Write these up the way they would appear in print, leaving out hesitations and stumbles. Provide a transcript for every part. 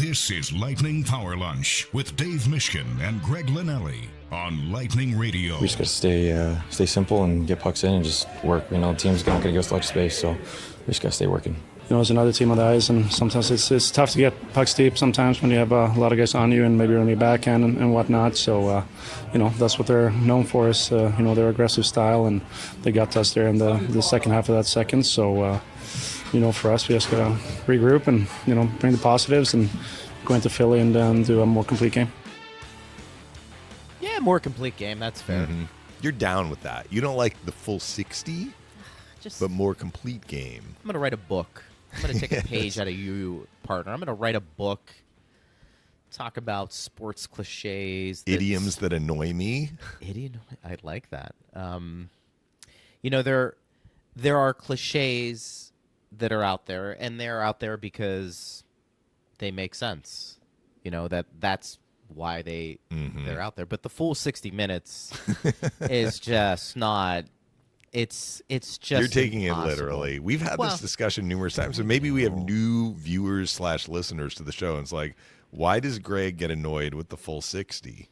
This is Lightning Power Lunch with Dave Mishkin and Greg Linnelli on Lightning Radio. We just got to stay simple and get pucks in and just work. You know, the team's not going to give us a lot of space, so we just got to stay working. You know, it's another team on the ice, and sometimes it's tough to get pucks deep sometimes when you have a lot of guys on you and maybe on your backhand and whatnot. So, you know, that's what they're known for is, you know, their aggressive style, and they got us there in the second half of that second. So, you know, for us, we just got to regroup and, you know, bring the positives and go into Philly and do a more complete game. Yeah, more complete game. That's fair. Mm-hmm. You're down with that. You don't like the full 60, but more complete game. I'm going to write a book. I'm going to take a page out of you, partner. I'm going to write a book, talk about sports cliches. Idioms that annoy me. I like that. You know, there are cliches that are out there, and they're out there because they make sense. You know, that's why they're out there. But the full 60 minutes is just not. It's just you're taking impossible. It literally. We've had this discussion numerous times, so maybe we have new viewers / listeners to the show. And it's like, why does Greg get annoyed with the full 60?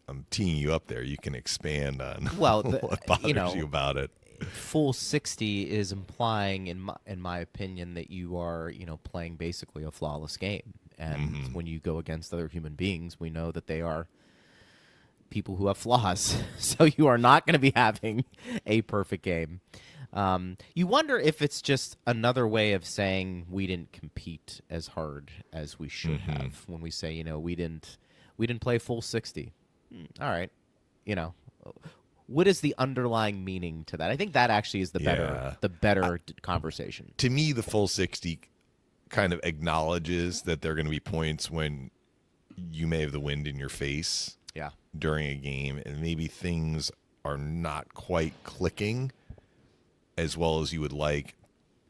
I'm teeing you up there. You can expand on what bothers you about it. Full 60 is implying, in my opinion, that you are, you know, playing basically a flawless game. And when you go against other human beings, we know that they are people who have flaws. So you are not going to be having a perfect game. You wonder if it's just another way of saying we didn't compete as hard as we should have. When we say, you know, we didn't play full 60. All right, you know. What is the underlying meaning to that? I think that actually is the better conversation. To me, the full 60 kind of acknowledges that there are going to be points when you may have the wind in your face during a game, and maybe things are not quite clicking as well as you would like,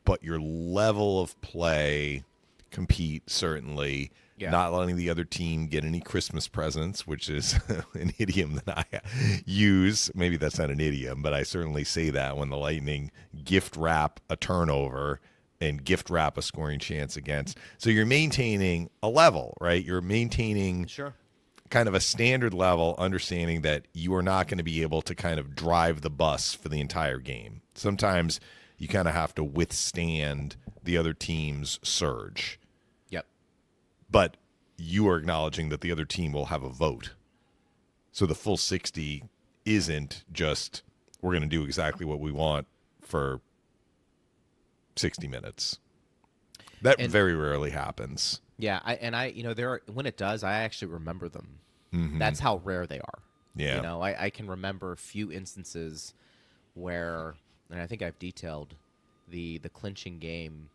but your level of play, compete, certainly. Not letting the other team get any Christmas presents, which is an idiom that I use. Maybe that's not an idiom, but I certainly say that when the Lightning gift wrap a turnover and gift wrap a scoring chance against. So you're maintaining a level, right? You're maintaining kind of a standard level, understanding that you are not going to be able to kind of drive the bus for the entire game. Sometimes you kind of have to withstand the other team's surge. But you are acknowledging that the other team will have a vote. So the full 60 isn't just we're going to do exactly what we want for 60 minutes. That very rarely happens. Yeah, you know, when it does, I actually remember them. That's how rare they are. Yeah. You know, I can remember a few instances where, and I think I've detailed the clinching game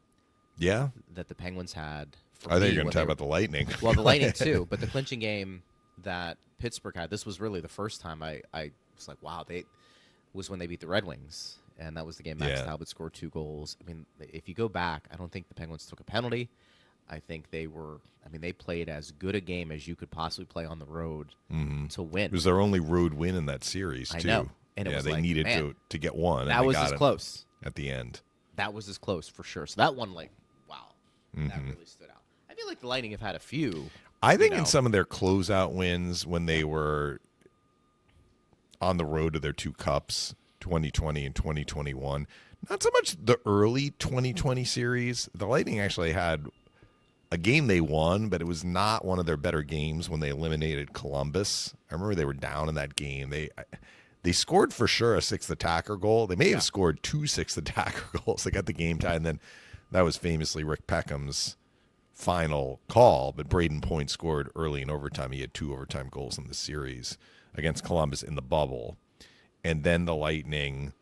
that the Penguins had. I think you're going to talk about the Lightning. Well, the Lightning too, but the clinching game that Pittsburgh had, this was really the first time I was like, wow, was when they beat the Red Wings, and that was the game Max Talbot scored 2 goals. I mean, if you go back, I don't think the Penguins took a penalty. I think they played as good a game as you could possibly play on the road to win. It was their only road win in that series, too. I know. And it was they needed to get one. That was as close. At the end. That was as close, for sure. So that one, like, wow, that really stood out. I feel like the Lightning have had a few. I think in some of their closeout wins when they were on the road to their 2 cups, 2020 and 2021, not so much the early 2020 series. The Lightning actually had a game they won, but it was not one of their better games when they eliminated Columbus. I remember they were down in that game. They scored for sure a 6th attacker goal. They may have scored 2 6th attacker goals. They got the game tied, and then that was famously Rick Peckham's final call, but Braden Point scored early in overtime. He had 2 overtime goals in the series against Columbus in the bubble. And then the Lightning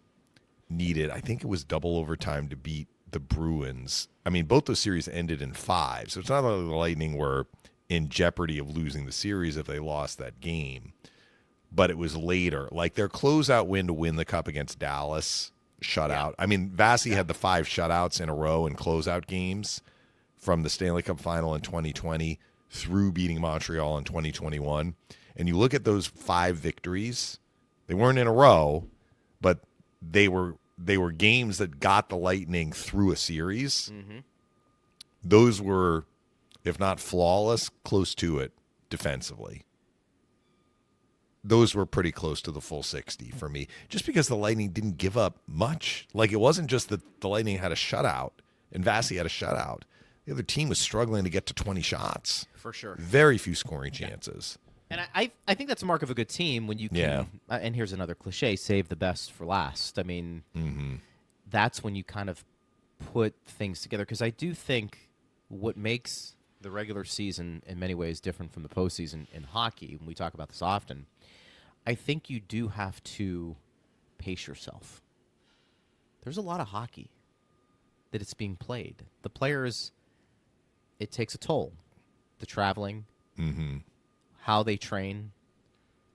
needed, I think it was double overtime to beat the Bruins. I mean, both those series ended in 5, so it's not like the Lightning were in jeopardy of losing the series if they lost that game. But it was later. Like their closeout win to win the Cup against Dallas, shutout. I mean, Vasi had the 5 shutouts in a row in closeout games from the Stanley Cup final in 2020 through beating Montreal in 2021. And you look at those 5 victories, they weren't in a row, but they were games that got the Lightning through a series. Those were if not flawless, close to it defensively. Those were pretty close to the full 60 for me, just because the Lightning didn't give up much. Like, it wasn't just that the Lightning had a shutout and Vasi had a shutout. The other team was struggling to get to 20 shots. For sure. Very few scoring chances. And I think that's a mark of a good team when you can, and here's another cliche, save the best for last. I mean, that's when you kind of put things together. Because I do think what makes the regular season in many ways different from the postseason in hockey, and we talk about this often, I think you do have to pace yourself. There's a lot of hockey that it's being played. The players, it takes a toll. The traveling, how they train,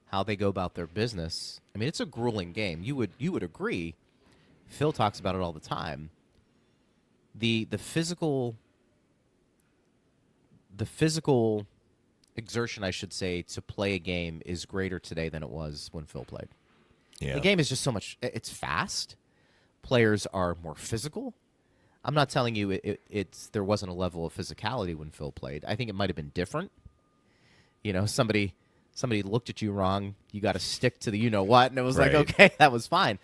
how they go about their business. I mean, it's a grueling game. You would agree. Phil talks about it all the time. The physical exertion, I should say, to play a game is greater today than it was when Phil played. Yeah. The game is just so much. It's fast. Players are more physical. I'm not telling you there wasn't a level of physicality when Phil played. I think it might have been different. You know, somebody looked at you wrong. You got to stick to the you-know-what, and it was like, okay, that was fine.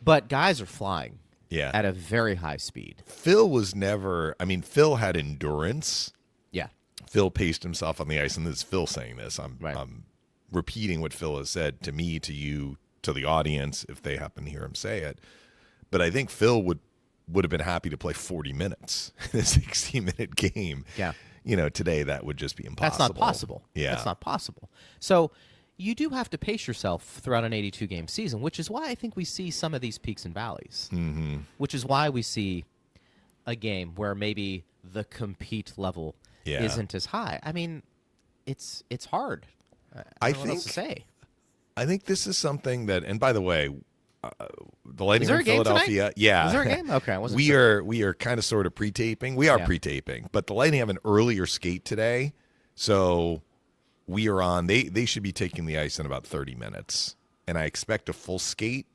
But guys are flying at a very high speed. Phil was never – I mean, Phil had endurance. Yeah. Phil paced himself on the ice, and this is Phil saying this. I'm repeating what Phil has said to me, to you, to the audience, if they happen to hear him say it. But I think Phil would have been happy to play 40 minutes in a 60-minute game. Yeah. You know, today that would just be impossible. That's not possible. Yeah. That's not possible. So you do have to pace yourself throughout an 82-game season, which is why I think we see some of these peaks and valleys, which is why we see a game where maybe the compete level isn't as high. I mean, it's hard. I don't know what else to say. I think this is something that, and by the way, the Lightning in Philadelphia. Yeah. Is there a game? Okay. I wasn't we sure. are kind of sort of pre-taping. We are pre-taping, but the Lightning have an earlier skate today, so we are on. They should be taking the ice in about 30 minutes, and I expect a full skate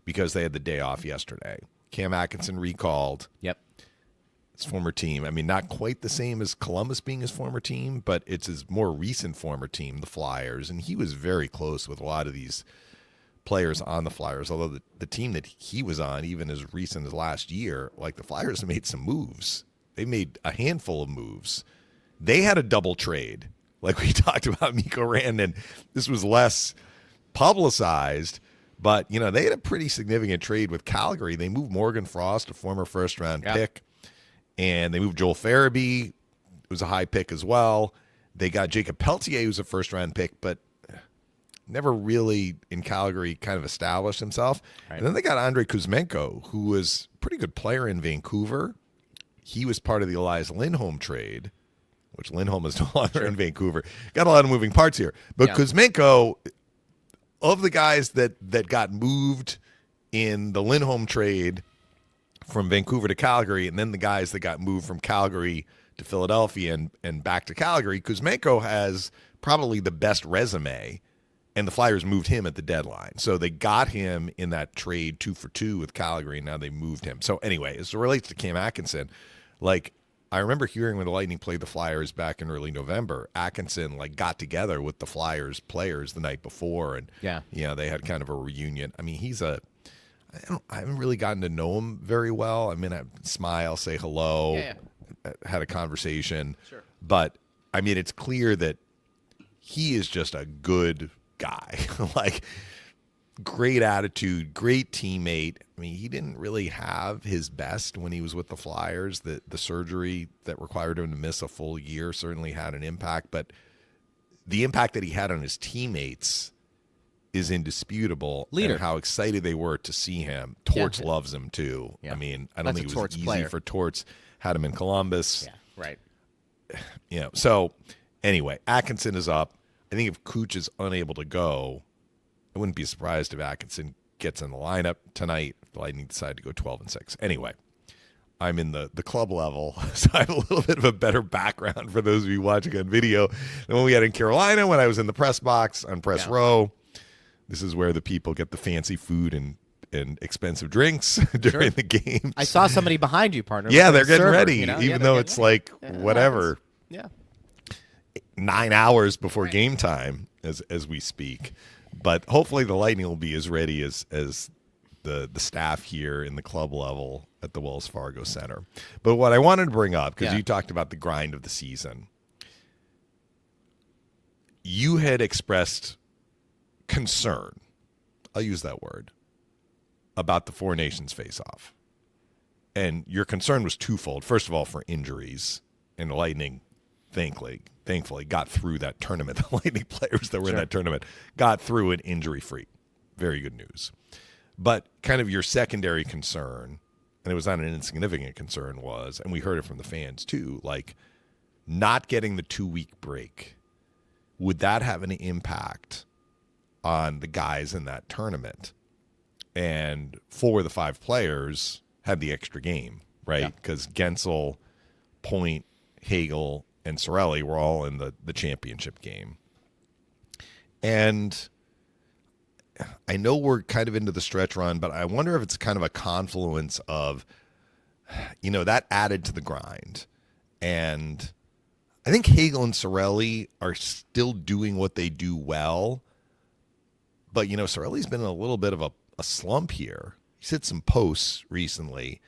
because they had the day off yesterday. Cam Atkinson recalled. Yep. His former team. I mean, not quite the same as Columbus being his former team, but it's his more recent former team, the Flyers, and he was very close with a lot of these players on the Flyers, although the team that he was on, even as recent as last year, like the Flyers made some moves. They made a handful of moves. They had a double trade, like we talked about Mikko Rantanen. This was less publicized, but, you know, they had a pretty significant trade with Calgary. They moved Morgan Frost, a former first-round pick, and they moved Joel Farabee, who was a high pick as well. They got Jacob Pelletier, who's a first-round pick, but never really in Calgary kind of established himself. Right. And then they got Andrei Kuzmenko, who was a pretty good player in Vancouver. He was part of the Elias Lindholm trade, which Lindholm is no longer in Vancouver. Got a lot of moving parts here. But Kuzmenko, of the guys that got moved in the Lindholm trade from Vancouver to Calgary, and then the guys that got moved from Calgary to Philadelphia and back to Calgary, Kuzmenko has probably the best resume. And the Flyers moved him at the deadline. So they got him in that trade 2-for-2 with Calgary, and now they moved him. So anyway, as it relates to Cam Atkinson, like, I remember hearing when the Lightning played the Flyers back in early November, Atkinson, like, got together with the Flyers players the night before, and, you know, they had kind of a reunion. I mean, I haven't really gotten to know him very well. I mean, I smile, say hello, had a conversation. Sure. But, I mean, it's clear that he is just a good guy. Like, great attitude, great teammate. I mean, he didn't really have his best when he was with the Flyers. The surgery that required him to miss a full year certainly had an impact, but the impact that he had on his teammates is indisputable. Leader. And how excited they were to see him. Torts loves him too. I mean, I don't think it was easy for Torts. Had him in Columbus. Yeah, right. You know, so anyway, Atkinson is up. I think if Kuch is unable to go, I wouldn't be surprised if Atkinson gets in the lineup tonight. The Lightning decide to go 12-6. Anyway, I'm in the club level, so I have a little bit of a better background for those of you watching on video than when we had in Carolina when I was in the press box on press row. This is where the people get the fancy food and expensive drinks during the games. I saw somebody behind you, partner. Yeah, they're getting server, ready, you know? even though it's like whatever. Yeah. 9 hours before game time as we speak. But hopefully the Lightning will be as ready as the staff here in the club level at the Wells Fargo Center. But what I wanted to bring up, because you talked about the grind of the season, you had expressed concern, I'll use that word, about the Four Nations face-off. And your concern was twofold. First of all, for injuries, and the Lightning, thankfully got through that tournament. The Lightning players that were in that tournament got through it injury-free. Very good news. But kind of your secondary concern, and it was not an insignificant concern, was, and we heard it from the fans too, like not getting the 2-week break. Would that have any impact on the guys in that tournament? And 4 of the 5 players had the extra game, right? Because Gensel, Point, Hagel, and Cirelli were all in the championship game. And I know we're kind of into the stretch run, but I wonder if it's kind of a confluence of, that added to the grind. And I think Hagel and Cirelli are still doing what they do well. But, Cirelli's been in a little bit of a slump here. He's hit some posts recently,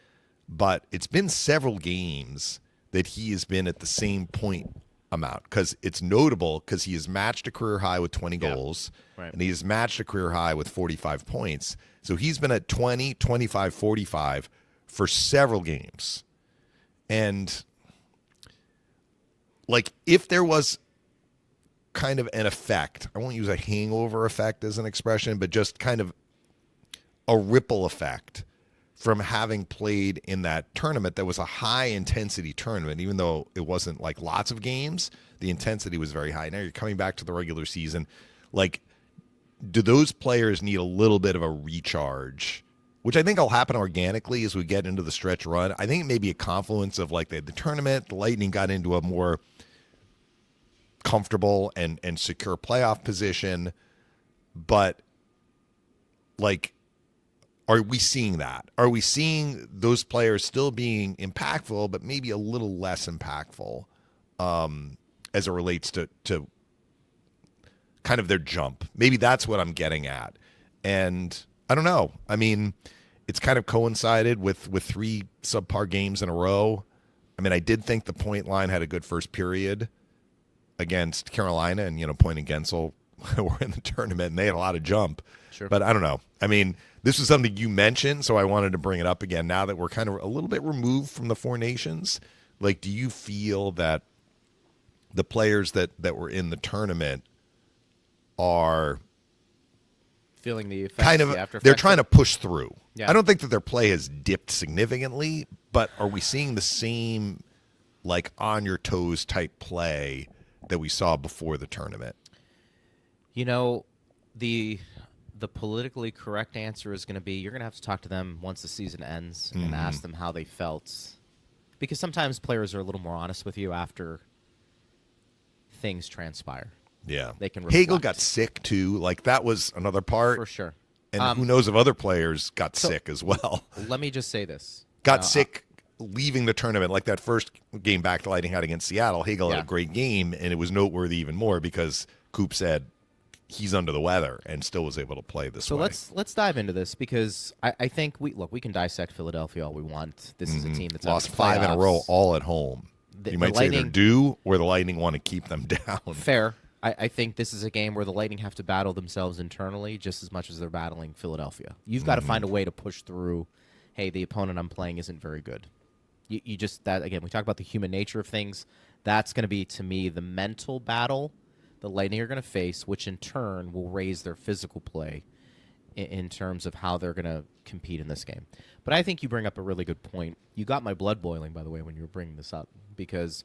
but it's been several games that he has been at the same point amount, because it's notable because he has matched a career high with 20 goals, and he has matched a career high with 45 points. So he's been at 20, 25, 45 for several games. And like, if there was kind of an effect, I won't use a hangover effect as an expression, but just kind of a ripple effect from having played in that tournament that was a high-intensity tournament. Even though it wasn't like lots of games, the intensity was very high. Now you're coming back to the regular season. Like, do those players need a little bit of a recharge, which I think will happen organically as we get into the stretch run? I think maybe a confluence of like the tournament, the Lightning got into a more comfortable and secure playoff position. But, like, are we seeing that? Are we seeing those players still being impactful, but maybe a little less impactful as it relates to kind of their jump? Maybe that's what I'm getting at. And I don't know. I mean, it's kind of coincided with 3 subpar games in a row. I mean, I did think the point line had a good first period against Carolina, and, Point and Gensel were in the tournament, and they had a lot of jump. Sure. But I don't know. I mean, this was something you mentioned, so I wanted to bring it up again now that we're kind of a little bit removed from the Four Nations. Like, do you feel that the players that were in the tournament are feeling the effects, kind of, the after they're effects trying to push through? Yeah. I don't think that their play has dipped significantly, but are we seeing the same, like, on your toes type play that we saw before the tournament? The politically correct answer is going to be you're going to have to talk to them once the season ends and ask them how they felt. Because sometimes players are a little more honest with you after things transpire. Yeah. They can Hagel reflect. got sick, too. Like, that was another part. For sure. And who knows if other players got sick as well. Let me just say this. Got sick leaving the tournament. Like that first game back the Lightning had against Seattle, Hagel had a great game, and it was noteworthy even more because Coop said he's under the weather and still was able to play this way. So let's dive into this, because I think we can dissect Philadelphia all we want. This is a team that's lost out of 5 in a playoffs. row all at home. The You might say they're Lightning- due, or the Lightning want to keep them down. Fair. I think this is a game where the Lightning have to battle themselves internally just as much as they're battling Philadelphia. You've got to find a way to push through, hey, the opponent I'm playing isn't very good. You just, that again, we talk about the human nature of things. That's going to be, to me, the mental battle the Lightning are going to face, which in turn will raise their physical play in terms of how they're going to compete in this game. But I think you bring up a really good point. You got my blood boiling, by the way, when you were bringing this up, because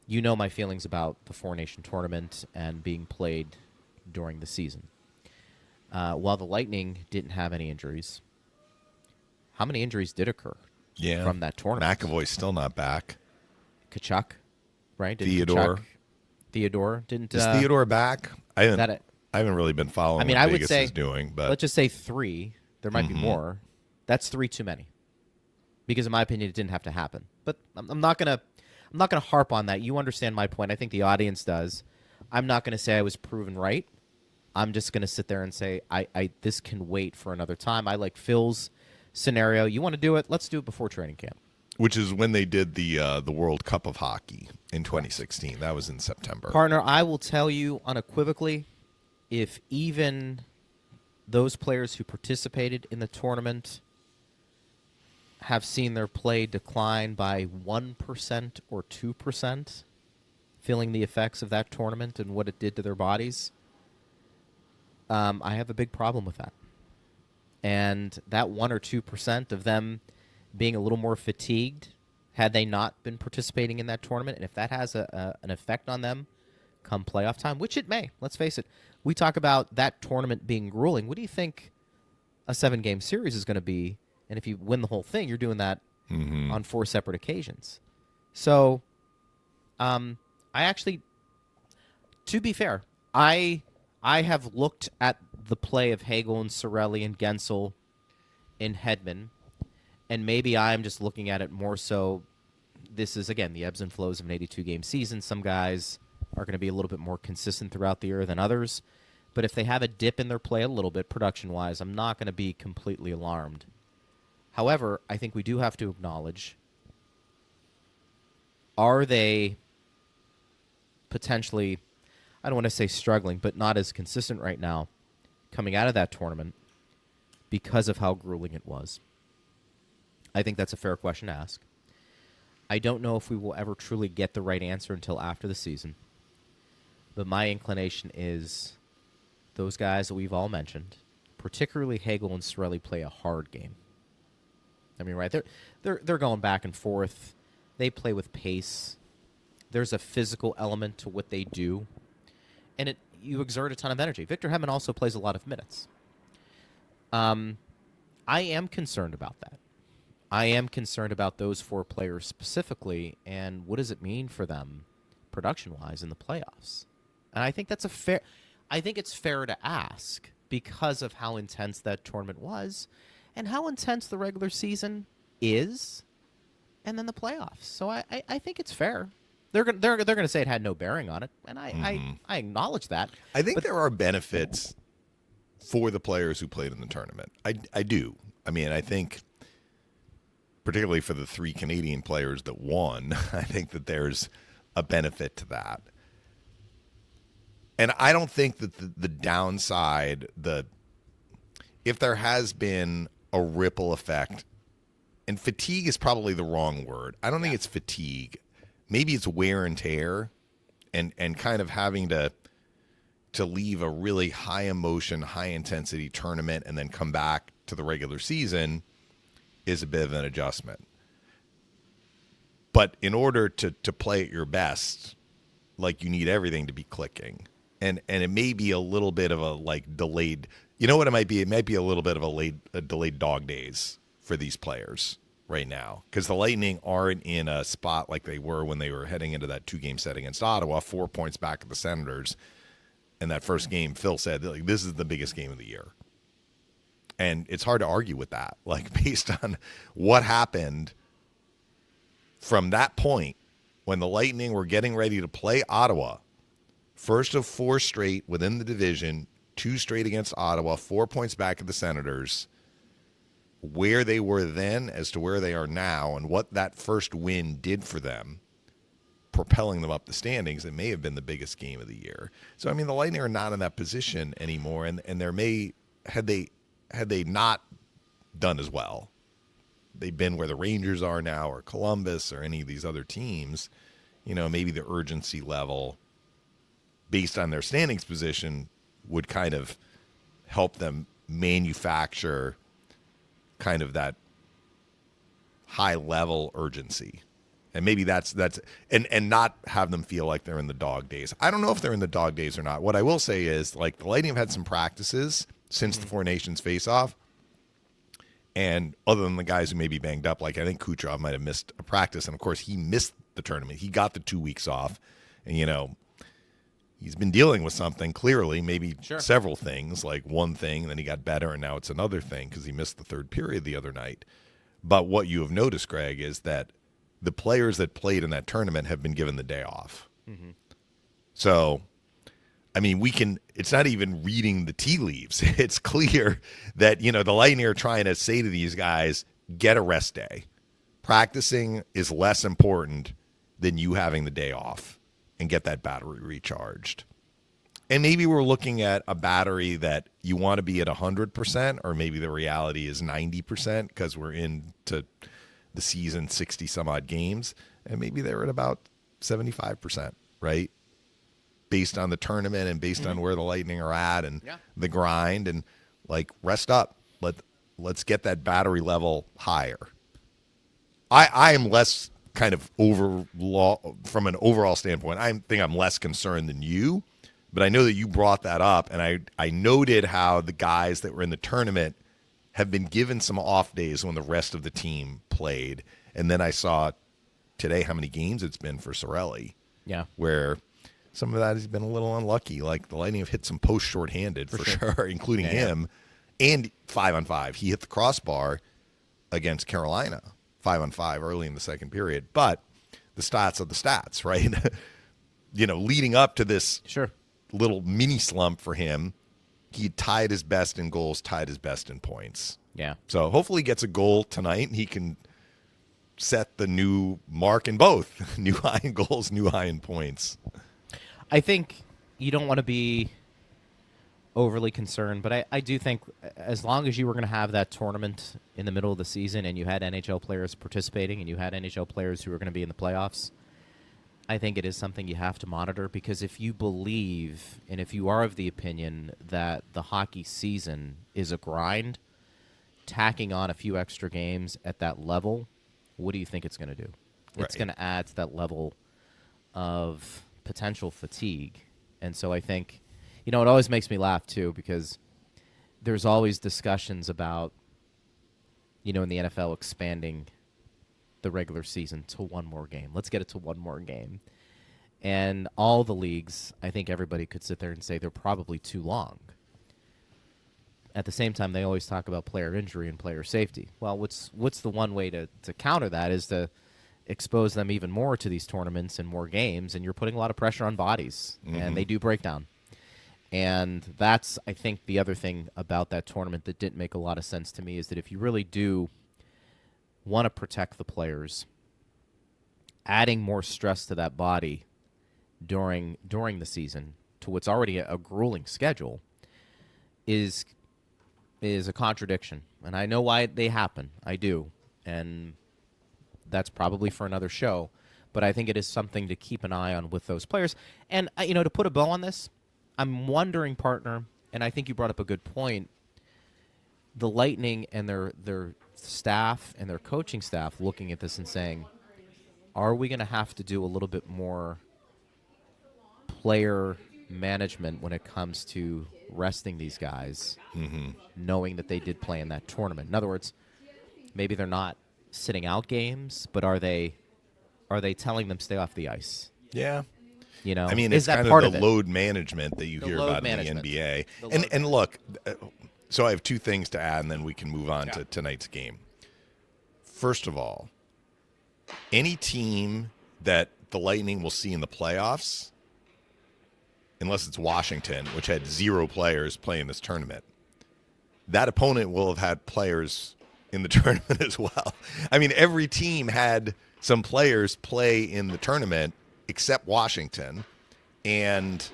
you know my feelings about the Four Nation tournament and being played during the season. While the Lightning didn't have any injuries, how many injuries did occur from that tournament? McAvoy's still not back. Kachuk, right? Theodore didn't. Is Theodore back? I haven't really been following what I Vegas would say, is doing. But let's just say 3. There might be more. That's 3 too many. Because in my opinion, it didn't have to happen. But I'm not gonna I'm not going to harp on that. You understand my point. I think the audience does. I'm not going to say I was proven right. I'm just going to sit there and say this can wait for another time. I like Phil's scenario. You want to do it? Let's do it before training camp. Which is when they did the World Cup of Hockey in 2016. That was in September. Partner, I will tell you unequivocally, if even those players who participated in the tournament have seen their play decline by 1% or 2%, feeling the effects of that tournament and what it did to their bodies, I have a big problem with that. And that 1 or 2% of them being a little more fatigued had they not been participating in that tournament, and if that has an effect on them come playoff time, which it may, let's face it. We talk about that tournament being grueling. What do you think a 7-game series is going to be? And if you win the whole thing, you're doing that on 4 separate occasions. So I actually, to be fair, I have looked at the play of Hagel and Cirelli and Gensel and Hedman, and maybe I'm just looking at it more so. This is, again, the ebbs and flows of an 82-game season. Some guys are going to be a little bit more consistent throughout the year than others. But if they have a dip in their play a little bit production-wise, I'm not going to be completely alarmed. However, I think we do have to acknowledge, are they potentially, I don't want to say struggling, but not as consistent right now coming out of that tournament because of how grueling it was? I think that's a fair question to ask. I don't know if we will ever truly get the right answer until after the season. But my inclination is those guys that we've all mentioned, particularly Hagel and Cirelli, play a hard game. I mean, right, they're going back and forth. They play with pace. There's a physical element to what they do, and you exert a ton of energy. Victor Hedman also plays a lot of minutes. I am concerned about that. I am concerned about those 4 players specifically, and what does it mean for them production-wise in the playoffs? And I think that's I think it's fair to ask because of how intense that tournament was and how intense the regular season is, and then the playoffs. So I think it's fair. They're gonna say it had no bearing on it, and I acknowledge that. I think there are benefits for the players who played in the tournament. I do. I mean, I think particularly for the 3 Canadian players that won, I think that there's a benefit to that. And I don't think that the downside, if there has been a ripple effect, and fatigue is probably the wrong word. I don't think it's fatigue. Maybe it's wear and tear and kind of having to leave a really high emotion, high intensity tournament and then come back to the regular season is a bit of an adjustment. But in order to play at your best, like, you need everything to be clicking. And it may be a little bit of a delayed, you know what it might be? It might be a little bit of a delayed dog days for these players right now, because the Lightning aren't in a spot like they were when they were heading into that 2-game set against Ottawa, 4 points back of the Senators. In that first game, Phil said, this is the biggest game of the year. And it's hard to argue with that, based on what happened from that point when the Lightning were getting ready to play Ottawa. First of 4 straight within the division, 2 straight against Ottawa, 4 points back of the Senators. Where they were then as to where they are now and what that first win did for them, propelling them up the standings, it may have been the biggest game of the year. So, I mean, the Lightning are not in that position anymore, and there may, had they not done as well, they've been where the Rangers are now or Columbus or any of these other teams, maybe the urgency level based on their standings position would kind of help them manufacture kind of that high level urgency. And maybe that's and not have them feel like they're in the dog days. I don't know if they're in the dog days or not. What I will say is, the Lightning have had some practices since the 4 Nations face-off. And other than the guys who may be banged up, I think Kucherov might have missed a practice. And, of course, he missed the tournament. He got the 2 weeks off. And, he's been dealing with something, clearly, maybe several things, like one thing, and then he got better, and now it's another thing because he missed the 3rd period the other night. But what you have noticed, Greg, is that the players that played in that tournament have been given the day off. So, I mean, it's not even reading the tea leaves. It's clear that, the Lightning are trying to say to these guys, get a rest day. Practicing is less important than you having the day off, and get that battery recharged. And maybe we're looking at a battery that you want to be at 100%, or maybe the reality is 90% because we're into the season 60 some odd games, and maybe they're at about 75%, right? Based on the tournament and based on where the Lightning are at and the grind, and rest up. Let's get that battery level higher. I am less kind of from an overall standpoint. I think I'm less concerned than you, but I know that you brought that up, and I noted how the guys that were in the tournament have been given some off days when the rest of the team played. And then I saw today how many games it's been for Cirelli. Yeah. Where some of that has been a little unlucky. Like the Lightning have hit some post shorthanded for sure, including him. And 5-on-5. He hit the crossbar against Carolina 5-on-5 early in the second period. But the stats are the stats, right? Leading up to this little mini slump for him, he tied his best in goals, tied his best in points. Yeah. So hopefully he gets a goal tonight, and he can set the new mark in both. New high in goals, new high in points. I think you don't want to be overly concerned, but I do think as long as you were going to have that tournament in the middle of the season and you had NHL players participating and you had NHL players who were going to be in the playoffs, I think it is something you have to monitor, because if you believe and if you are of the opinion that the hockey season is a grind, tacking on a few extra games at that level, what do you think it's going to do? It's going to add to that level of potential fatigue. And so I think, it always makes me laugh too, because there's always discussions about, in the NFL expanding the regular season to one more game. Let's get it to one more game. And all the leagues, I think everybody could sit there and say they're probably too long. At the same time, they always talk about player injury and player safety. Well, what's the one way to counter that is to expose them even more to these tournaments and more games, and you're putting a lot of pressure on bodies, and they do break down. And that's, I think, the other thing about that tournament that didn't make a lot of sense to me is that if you really do want to protect the players, adding more stress to that body during the season to what's already a grueling schedule is a contradiction. And I know why they happen. I do. And that's probably for another show. But I think it is something to keep an eye on with those players. And, to put a bow on this, I'm wondering, partner, and I think you brought up a good point, the Lightning and their staff and their coaching staff looking at this and saying, are we going to have to do a little bit more player management when it comes to resting these guys, knowing that they did play in that tournament? In other words, maybe they're not sitting out games, but are they telling them stay off the ice? Yeah. I mean, is it's that kind part of the it? load management that you hear about in the NBA. And look, so I have two things to add, and then we can move on to tonight's game. First of all, any team that the Lightning will see in the playoffs, unless it's Washington, which had 0 players playing this tournament, that opponent will have had players in the tournament as well. I mean, every team had some players play in the tournament except Washington. And,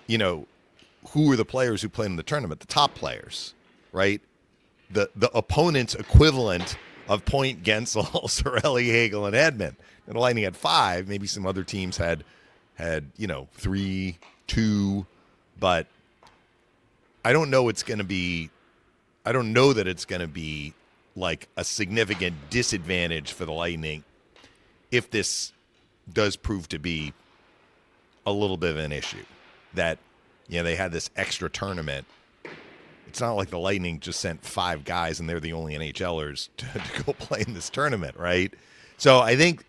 who were the players who played in the tournament? The top players, right? The opponent's equivalent of Point, Gensel, Cirelli, Hagel, and Edmund. And the Lightning had 5. Maybe some other teams had 3, 2. But I don't know that it's going to be like a significant disadvantage for the Lightning if this does prove to be a little bit of an issue. That, they had this extra tournament. It's not like the Lightning just sent 5 guys and they're the only NHLers to go play in this tournament, right? So I think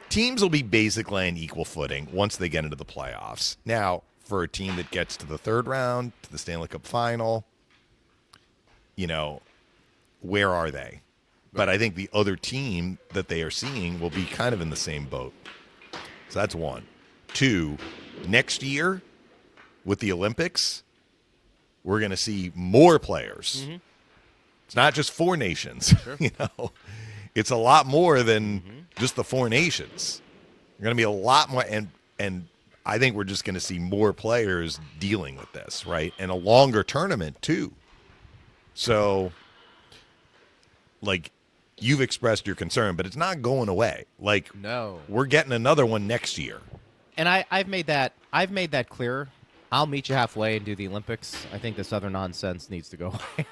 teams will be basically on equal footing once they get into the playoffs. Now, for a team that gets to the third round, to the Stanley Cup final, where are they? But I think the other team that they are seeing will be kind of in the same boat. So that's one. Two, next year with the Olympics, we're going to see more players. Mm-hmm. It's not just 4 nations. Sure. It's a lot more than just the 4 nations. There's going to be a lot more, and I think we're just going to see more players dealing with this, right? And a longer tournament too. So, like, you've expressed your concern, but it's not going away. Like, No. we're getting another one next year. And I've made that clear. I'll meet you halfway and do the Olympics. I think this other nonsense needs to go away.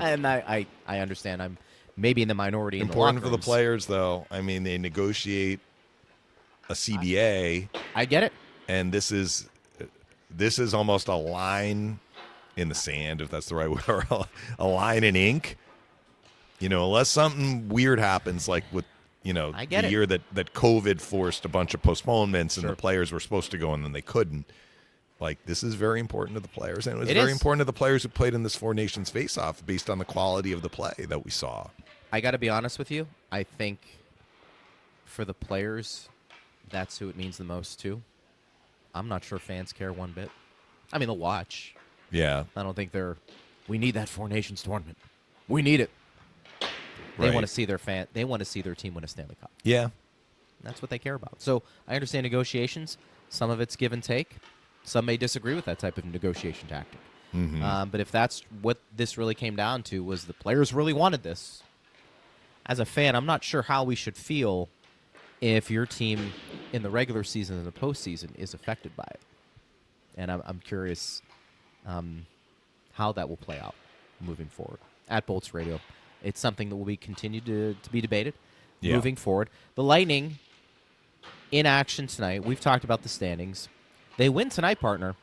And I understand I'm maybe in the minority. Important in the for the players, though. I mean, they negotiate a CBA. I get it. And this is almost a line in the sand, if that's the right word, or a line in ink. Unless something weird happens, like with I get the it. year that COVID forced a bunch of postponements and Sure. the players were supposed to go and then they couldn't. Like, this is very important to the players, and it was It very is. important to the players who played in this 4 nations face-off based on the quality of the play that we saw. I got to be honest with you. I think for the players, that's who it means the most to. I'm not sure fans care one bit. I mean, they'll watch. Yeah, I don't think we need that 4 nations tournament. We need it. They Right. want to see they want to see their team win a Stanley Cup. yeah. That's what they care about. So I understand negotiations. Some of it's give and take. Some may disagree with that type of negotiation tactic. But if that's what this really came down to, was the players really wanted this. As a fan, I'm not sure how we should feel if your team in the regular season and the postseason is affected by it. And I'm curious how that will play out moving forward. At Bolts Radio, it's something that will be continued to be debated moving forward. The Lightning in action tonight. We've talked about the standings. They win tonight, partner.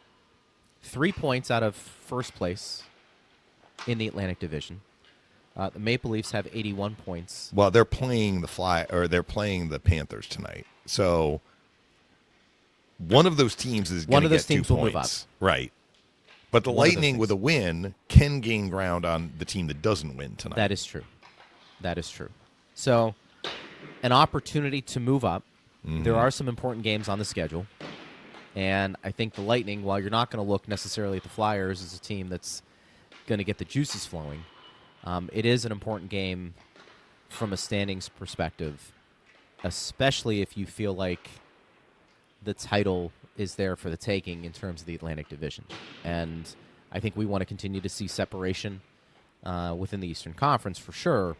3 points out of first place in the Atlantic Division. The Maple Leafs have 81 points. Well, they're playing they're playing the Panthers tonight. So one of those teams is going to get 2 teams will move points. Right. But the One of those Lightning teams. with a win can gain ground on the team that doesn't win tonight. That is true. That is true. So, an opportunity to move up. There are some important games on the schedule. And I think the Lightning, while you're not going to look necessarily at the Flyers as a team that's going to get the juices flowing, it is an important game from a standings perspective, especially if you feel like the title is there for the taking in terms of the Atlantic Division. And I think we want to continue to see separation within the Eastern Conference for sure.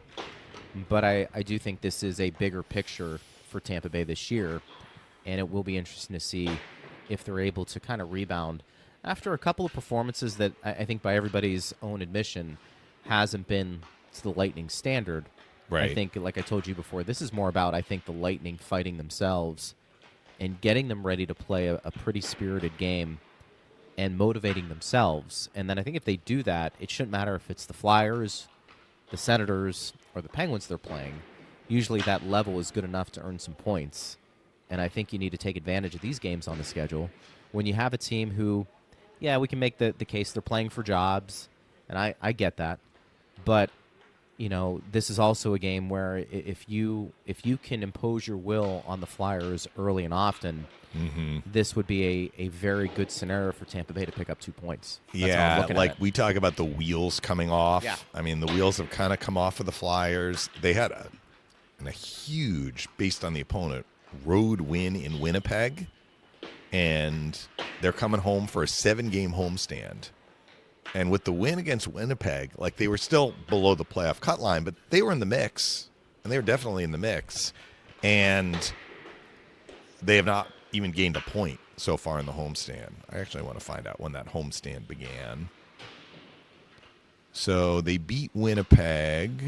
But I do think this is a bigger picture for Tampa Bay this year, and it will be interesting to see if they're able to kind of rebound after a couple of performances that I think by everybody's own admission hasn't been to the Lightning standard. Right. I think, like I told you before, this is more about, I think, the Lightning fighting themselves and getting them ready to play a pretty spirited game and motivating themselves. And then I think if they do that, it shouldn't matter if it's the Flyers, the Senators, or the Penguins they're playing. Usually that level is good enough to earn some points. And I think you need to take advantage of these games on the schedule when you have a team who, yeah, we can make the case they're playing for jobs, and I get that. But, this is also a game where if you can impose your will on the Flyers early and often, this would be a very good scenario for Tampa Bay to pick up 2 points. That's how I'm looking at it. we talk about the wheels coming off. Yeah. I mean, the wheels have kind of come off for the Flyers. They had a huge, based on the opponent, road win in Winnipeg, and they're coming home for a 7-game homestand. And with the win against Winnipeg, like, they were still below the playoff cut line, but they were in the mix, and they were definitely in the mix. And they have not even gained a point so far in the homestand. I actually want to find out when that homestand began. So they beat Winnipeg.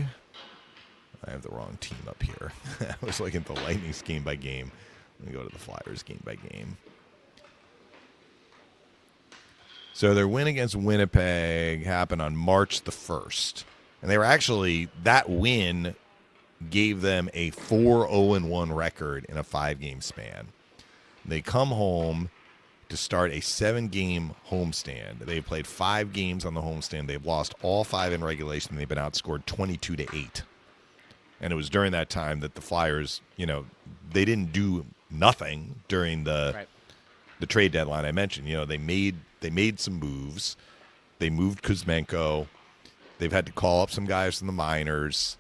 I have the wrong team up here. I was looking at the Lightning's game by game. Let me go to the Flyers game by game. So their win against Winnipeg happened on March the 1st. And they were actually, that win gave them a 4-0-1 record in a 5-game span. They come home to start a 7-game homestand. They've played 5 games on the homestand. They've lost all 5 in regulation. They've been outscored 22-8. And it was during that time that the Flyers, they didn't do nothing during the trade deadline I mentioned. They made some moves. They moved Kuzmenko. They've had to call up some guys from the minors.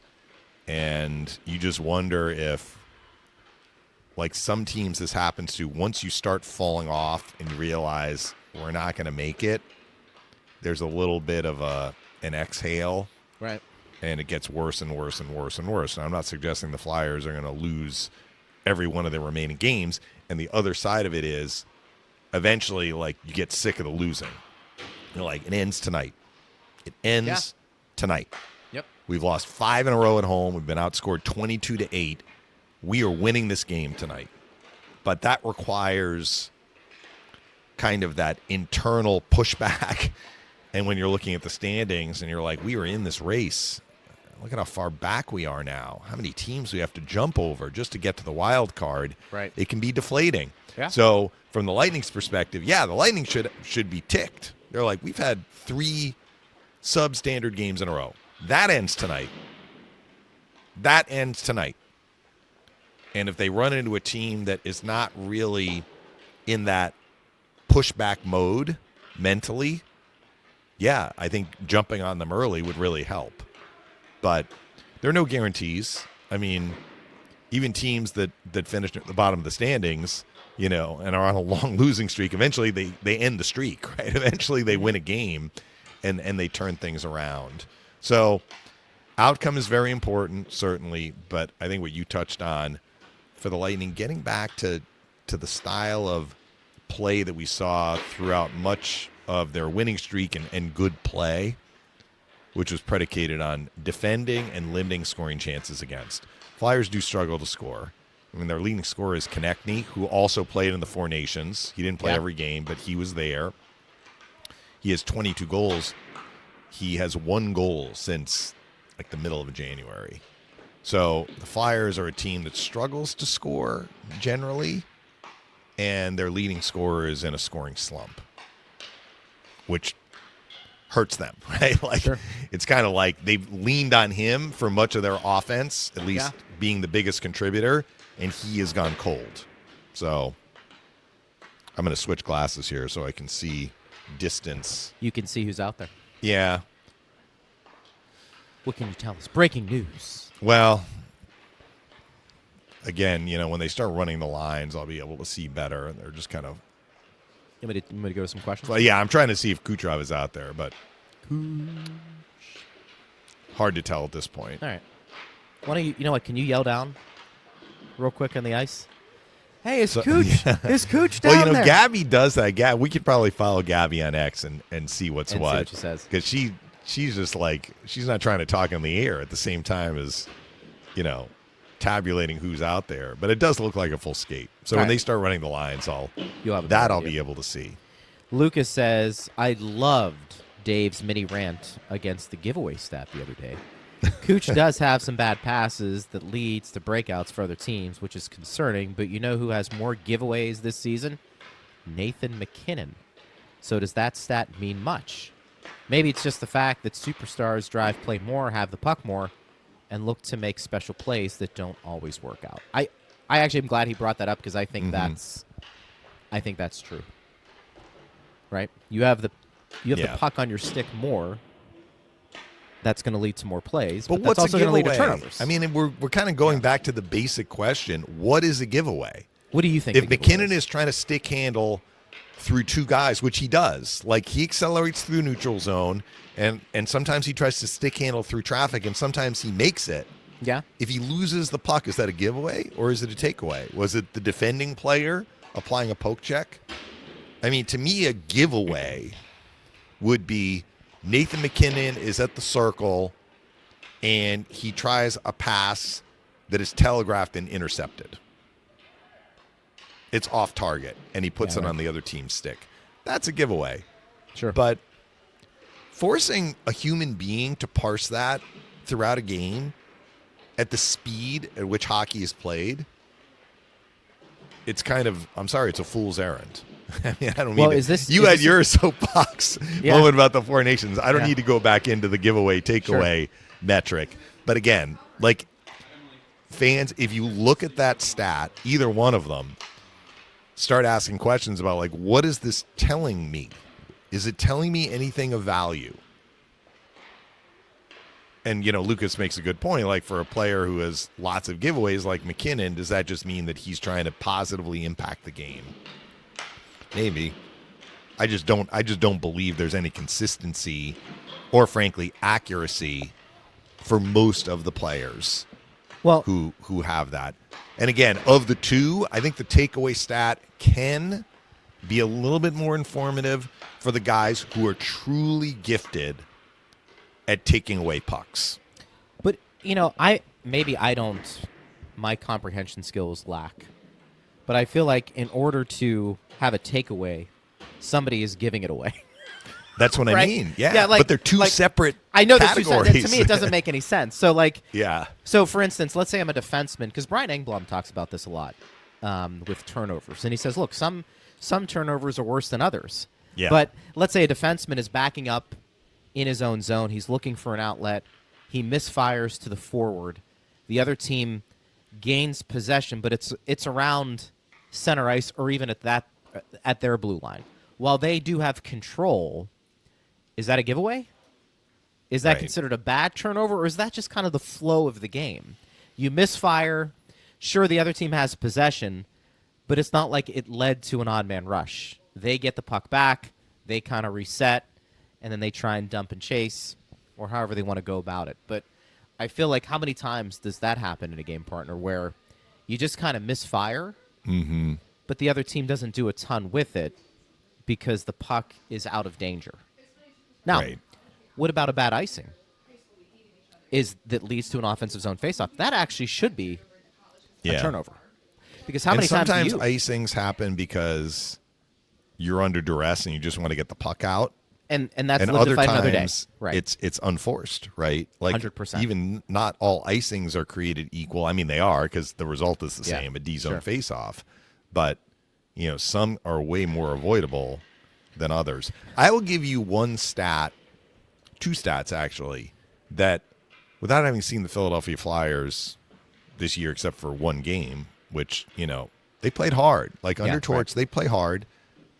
And you just wonder if, like some teams this happens to, once you start falling off and you realize we're not going to make it, there's a little bit of an exhale. Right. And it gets worse and worse and worse and worse. Now, I'm not suggesting the Flyers are going to lose every one of their remaining games. And the other side of it is eventually, like, you get sick of the losing. You're like, it ends tonight. It ends tonight. Yep. We've lost 5 in a row at home. We've been outscored 22-8. We are winning this game tonight. But that requires kind of that internal pushback. And when you're looking at the standings and you're like, we were in this race. Look at how far back we are now. How many teams we have to jump over just to get to the wild card. Right. It can be deflating. Yeah. So from the Lightning's perspective, the Lightning should be ticked. They're like, we've had 3 substandard games in a row. That ends tonight. And if they run into a team that is not really in that pushback mode mentally, I think jumping on them early would really help. But there are no guarantees. I mean, even teams that finish at the bottom of the standings, and are on a long losing streak, eventually they end the streak, right? Eventually they win a game and they turn things around. So outcome is very important, certainly, but I think what you touched on for the Lightning, getting back to the style of play that we saw throughout much of their winning streak and good play, which was predicated on defending and limiting scoring chances against. Flyers do struggle to score. I mean, their leading scorer is Konechny, who also played in the Four Nations. He didn't play every game, but he was there. He has 22 goals. He has 1 goal since like the middle of January. So the Flyers are a team that struggles to score generally, and their leading scorer is in a scoring slump, which hurts them, right? It's kind of like they've leaned on him for much of their offense, at least being the biggest contributor, and he has gone cold. So I'm going to switch glasses here so I can see distance. You can see who's out there. Yeah. What can you tell us? Breaking news. Well, again, when they start running the lines, I'll be able to see better, and they're just kind of. You want me to go to some questions? Well, I'm trying to see if Kucherov is out there, but hard to tell at this point. All right. Why don't you know what? Can you yell down real quick on the ice? Hey, is Cooch? Is Cooch down there? Gabby does that. We could probably follow Gabby on X and see what's and what. See what she says. Because she's just like, she's not trying to talk on the air at the same time as, tabulating who's out there. But it does look like a full skate. So when they start running the lines, I'll be able to see. Lucas says, I loved Dave's mini rant against the giveaway stat the other day. Cooch does have some bad passes that leads to breakouts for other teams, which is concerning, but you know who has more giveaways this season? Nathan McKinnon. So does that stat mean much? Maybe it's just the fact that superstars drive play more, have the puck more, and look to make special plays that don't always work out. I actually am glad he brought that up because I think that's true. Right? You have the puck on your stick more. That's going to lead to more plays, but that's also going to lead to turnovers. I mean, we're kind of going back to the basic question: what is a giveaway? What do you think? If McKinnon is trying to stick handle through 2 guys, which he does, like he accelerates through neutral zone, and sometimes he tries to stick handle through traffic, and sometimes he makes it. Yeah. If he loses the puck, is that a giveaway or is it a takeaway? Was it the defending player applying a poke check? I mean, to me, a giveaway would be Nathan McKinnon is at the circle and he tries a pass that is telegraphed and intercepted. It's off target and he puts it on the other team's stick. That's a giveaway. Sure. But forcing a human being to parse that throughout a game at the speed at which hockey is played, it's kind of, I'm sorry, it's a fool's errand. I mean, I don't mean you had your soapbox moment about the Four Nations. I don't need to go back into the giveaway takeaway metric. But again, like fans, if you look at that stat, either one of them, start asking questions about, like, what is this telling me? Is it telling me anything of value? And, Lucas makes a good point. Like, for a player who has lots of giveaways like McKinnon, does that just mean that he's trying to positively impact the game? Maybe. I just don't believe there's any consistency or, frankly, accuracy for most of the players who have that. And again, of the two, I think the takeaway stat can be a little bit more informative for the guys who are truly gifted at taking away pucks. But, my comprehension skills lack. But I feel like in order to have a takeaway, somebody is giving it away. That's what right? I mean. Yeah, but they're two separate I know categories. To me, it doesn't make any sense. So, yeah. So, for instance, let's say I'm a defenseman, because Brian Engblom talks about this a lot with turnovers. And he says, look, some turnovers are worse than others. Yeah. But let's say a defenseman is backing up in his own zone. He's looking for an outlet. He misfires to the forward. The other team gains possession, but it's around center ice or even at their blue line. While they do have control, is that a giveaway? Is that considered a bad turnover, or is that just kind of the flow of the game? You misfire, sure, the other team has possession, but it's not like it led to an odd man rush. They get the puck back, they kind of reset, and then they try and dump and chase, or however they want to go about it. But I feel like, how many times does that happen in a game, partner, where you just kind of misfire, but the other team doesn't do a ton with it because the puck is out of danger? Now, what about a bad icing? That leads to an offensive zone faceoff. That actually should be a turnover. Because how many times sometimes icings happen because you're under duress and you just want to get the puck out. And that's and live other to fight times another day. Right. It's unforced, right? Like 100%. Even not all icings are created equal. I mean, they are, because the result is the same, a D-zone faceoff. But, some are way more avoidable than others. I will give you one stat, two stats actually, that without having seen the Philadelphia Flyers this year except for one game, which, they played hard. Like under Torts, they play hard.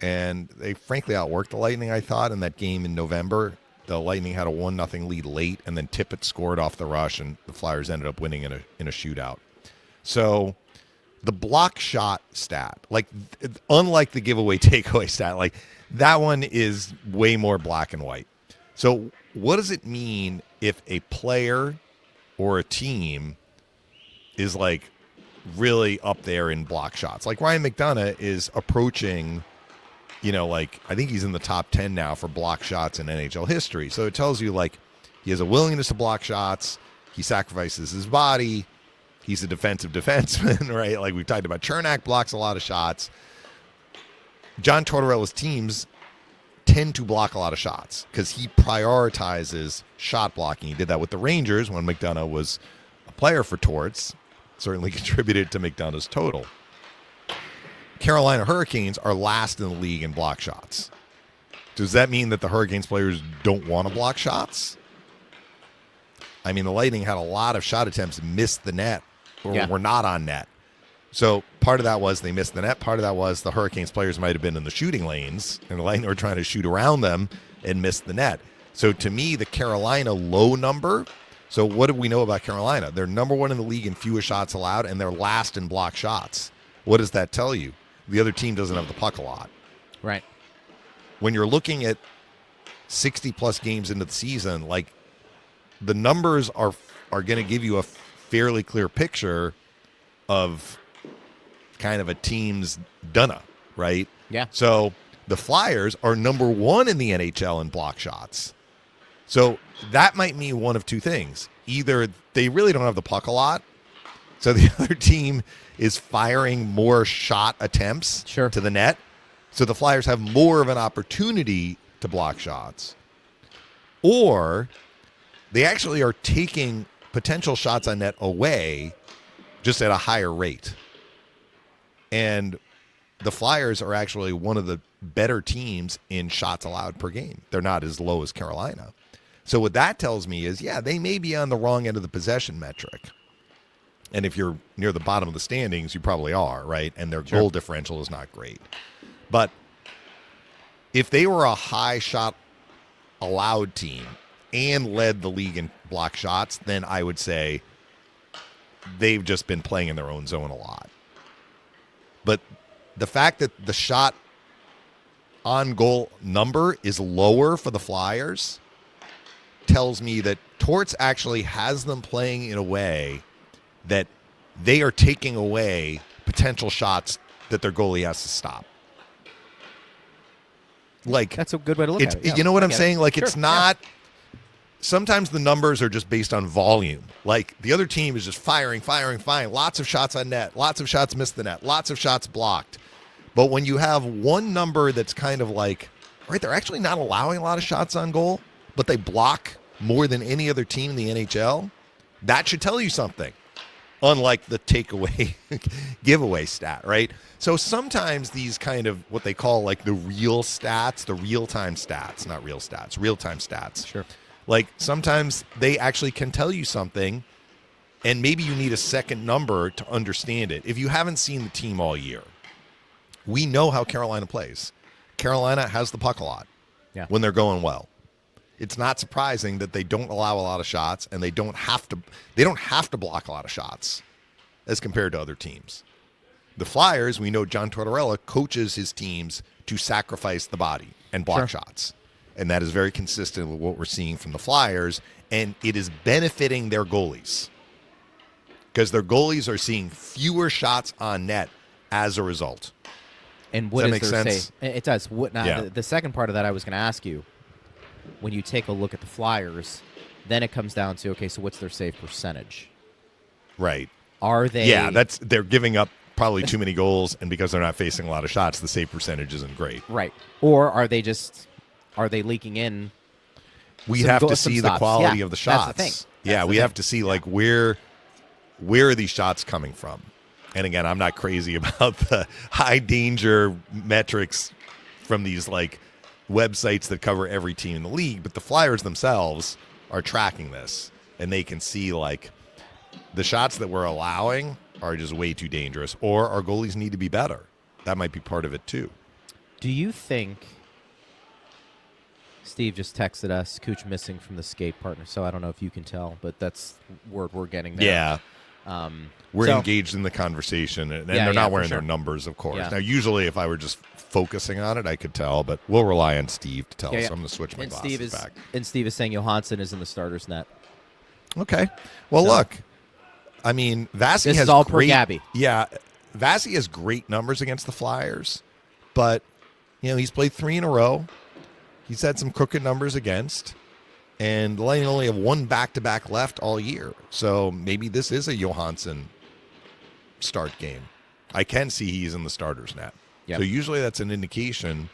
And they frankly outworked the Lightning, I thought, in that game in November. The Lightning had a 1-0 lead late, and then Tippett scored off the rush, and the Flyers ended up winning in a shootout. So the block shot stat, unlike the giveaway takeaway stat, that one is way more black and white. So what does it mean if a player or a team is really up there in block shots? Like Ryan McDonough is approaching, I think he's in the top 10 now for block shots in NHL history. So it tells you he has a willingness to block shots. He sacrifices his body. He's a defensive defenseman, right? Like we've talked about, Chernak blocks a lot of shots. John Tortorella's teams tend to block a lot of shots because he prioritizes shot blocking. He did that with the Rangers when McDonough was a player for Torts. Certainly contributed to McDonough's total. Carolina Hurricanes are last in the league in block shots. Does that mean that the Hurricanes players don't want to block shots? I mean, the Lightning had a lot of shot attempts, missed the net, or were not on net. So part of that was they missed the net. Part of that was the Hurricanes players might have been in the shooting lanes, and the Lightning were trying to shoot around them and missed the net. So to me, the Carolina low number. So what do we know about Carolina? They're number one in the league in fewest shots allowed, and they're last in block shots. What does that tell you? The other team doesn't have the puck a lot. Right. When you're looking at 60-plus games into the season, the numbers are going to give you a fairly clear picture of kind of a team's dunna, right? Yeah. So the Flyers are number one in the NHL in block shots. So that might mean one of two things. Either they really don't have the puck a lot, so the other team is firing more shot attempts to the net, so the Flyers have more of an opportunity to block shots. Or they actually are taking potential shots on net away just at a higher rate. And the Flyers are actually one of the better teams in shots allowed per game. They're not as low as Carolina. So what that tells me is, they may be on the wrong end of the possession metric. And if you're near the bottom of the standings, you probably are, right? And their goal differential is not great. But if they were a high shot allowed team and led the league in block shots, then I would say they've just been playing in their own zone a lot. But the fact that the shot on goal number is lower for the Flyers tells me that Torts actually has them playing in a way that they are taking away potential shots that their goalie has to stop. Like, That's a good way to look at it. Yeah, you know what I I'm get it. saying? Like, Sure, it's not. Sometimes the numbers are just based on volume. Like, the other team is just firing. Lots of shots on net. Lots of shots missed the net. Lots of shots blocked. But when you have one number that's kind of like, right, they're actually not allowing a lot of shots on goal, but they block more than any other team in the NHL, that should tell you something. Unlike the takeaway giveaway stat, right? So sometimes these kind of what they call like the real stats, the real-time stats, not real stats, real-time stats. Sure. Like sometimes they actually can tell you something, and maybe you need a second number to understand it. If you haven't seen the team all year, we know how Carolina plays. Carolina has the puck a lot when they're going well. It's not surprising that they don't allow a lot of shots, and they don't have to block a lot of shots as compared to other teams. The Flyers, we know John Tortorella coaches his teams to sacrifice the body and block shots. And that is very consistent with what we're seeing from the Flyers, and it is benefiting their goalies because their goalies are seeing fewer shots on net as a result. And what Does that is make their sense? It does. Yeah. The second part of that I was going to ask you, when you take a look at the Flyers, then it comes down to, okay, so what's their save percentage? Right. Are they... Yeah, they're giving up probably too many goals, and because they're not facing a lot of shots, the save percentage isn't great. Right. Or are they leaking in? We some have to some see the stops? quality Yeah, of the shots. That's the thing. Yeah, That's we the have thing. to see like where are these shots coming from? And again, I'm not crazy about the high danger metrics from these like websites that cover every team in the league, but the Flyers themselves are tracking this, and they can see like the shots that we're allowing are just way too dangerous, or our goalies need to be better. That might be part of it too. Do you think... Steve just texted us, Cooch missing from the skate partner, so I don't know if you can tell, but that's word we're getting there. Yeah. We're engaged in the conversation, and they're not wearing their numbers, of course. Yeah. Now, usually if I were just focusing on it, I could tell, but we'll rely on Steve to tell us. So I'm going to switch my glasses back. And Steve is saying Johansson is in the starter's net. Okay. Well, So- look, I mean, Vasi This has is all great, per Gabby. Yeah, Vasi has great numbers against the Flyers, but, he's played 3 in a row. He's had some crooked numbers against, and the Lightning only have 1 back-to-back left all year. So maybe this is a Johansson start game. I can see he's in the starter's net. Yep. So usually that's an indication